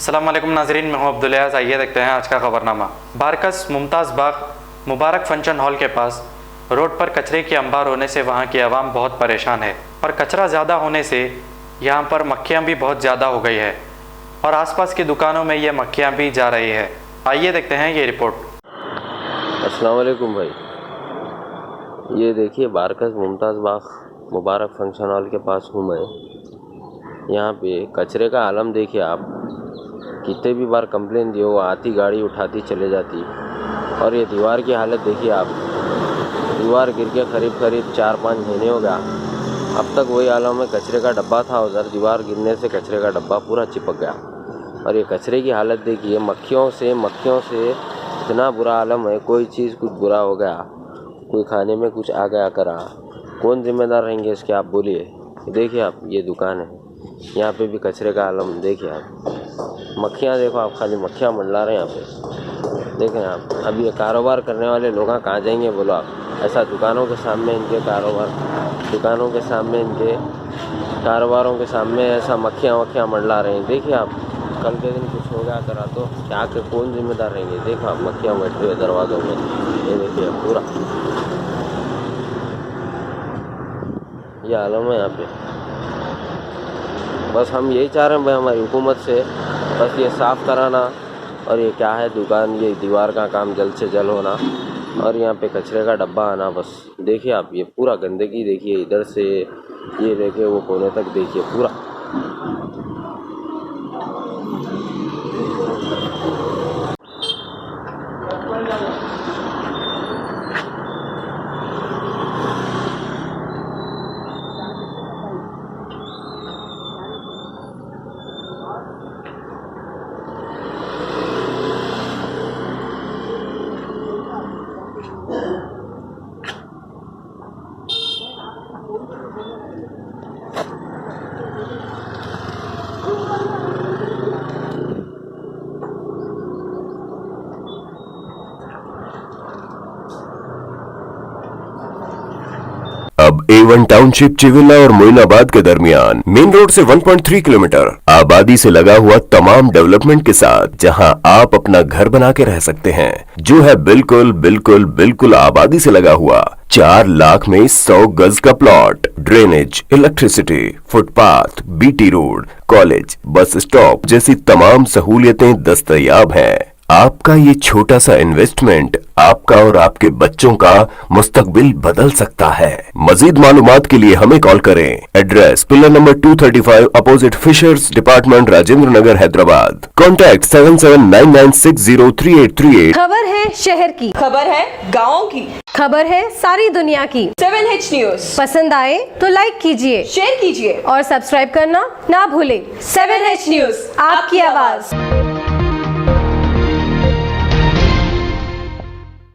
अस्सलाम वालेकुम नाज़रीन, मैं हूं अब्दुल-याज़। आइए देखते हैं आज का खबरनामा। बारकस मुमताज़ बाग मुबारक फंक्शन हॉल के पास रोड पर कचरे की अंबार होने से वहां की आवाम बहुत परेशान है और कचरा ज़्यादा होने से यहां पर मक्खियां भी बहुत ज़्यादा हो गई है और आसपास की दुकानों में ये मक्खियां भी जा रही है। आइए देखते हैं ये रिपोर्ट। अस्सलाम वालेकुम भाई, ये देखिए बारकस मुमताज़ बाग मुबारक फंक्शन हॉल के पास हूँ मैं। यहाँ पे कचरे का आलम देखिए आप, कितने भी बार कंप्लेन दिए वो आती गाड़ी उठाती चले जाती। और ये दीवार की हालत देखिए आप, दीवार गिर के करीब 4-5 महीने हो गया, अब तक वही आलम में कचरे का डब्बा था उधर। दीवार गिरने से कचरे का डब्बा पूरा चिपक गया और ये कचरे की हालत देखिए, मक्खियों से इतना बुरा आलम है। कोई चीज़ कुछ बुरा हो गया, कोई खाने में कुछ आ गया करा, कौन जिम्मेदार रहेंगे इसके, आप बोलिए। देखिए आप, ये दुकान है, यहाँ पे भी कचरे का आलम देखिए आप। मक्खियाँ देखो आप, खाली मक्खियाँ मंडला रहे हैं यहाँ पे। देखें आप, अभी ये कारोबार करने वाले लोग कहाँ जाएंगे बोलो आप। ऐसा दुकानों के सामने इनके कारोबारों के सामने ऐसा मक्खियाँ मंडला रहे हैं। देखिए आप, कल के दिन कुछ हो गया करा तो क्या के कौन जिम्मेदार रहेंगे। देखो आप, मक्खियाँ बैठे हुए दरवाज़ों में, ये देखिए पूरा ये आलम है यहाँ पे। बस हम यही चाह रहे हैं भाई हमारी हुकूमत से, बस ये साफ़ कराना और ये क्या है दुकान, ये दीवार का काम जल्द से जल्द होना और यहाँ पे कचरे का डब्बा आना बस। देखिए आप, ये पूरा गंदगी देखिए, इधर से ये देखिए वो कोने तक देखिए पूरा। अब A1 टाउनशिप चिविला और मोइनाबाद के दरमियान मेन रोड से 1.3 किलोमीटर आबादी से लगा हुआ तमाम डेवलपमेंट के साथ जहां आप अपना घर बना के रह सकते हैं, जो है बिल्कुल आबादी से लगा हुआ। 4 लाख में 100 गज का plot, drainage, electricity, footpath, BT road, college, bus stop जैसी तमाम सहूलियतें दस्तयाब हैं। आपका ये छोटा सा इन्वेस्टमेंट आपका और आपके बच्चों का मुस्तकबिल बदल सकता है। मजीद मालूमात के लिए हमें कॉल करें। Address pillar number 235 opposite fishers department, Rajendra Nagar, Hyderabad. Contact 7799603838। खबर है शहर की, खबर है गाँव की, खबर है सारी दुनिया की। 7H न्यूज पसंद आए तो लाइक कीजिए, शेयर कीजिए और सब्सक्राइब करना ना भूले। 7H न्यूज, आपकी आवाज।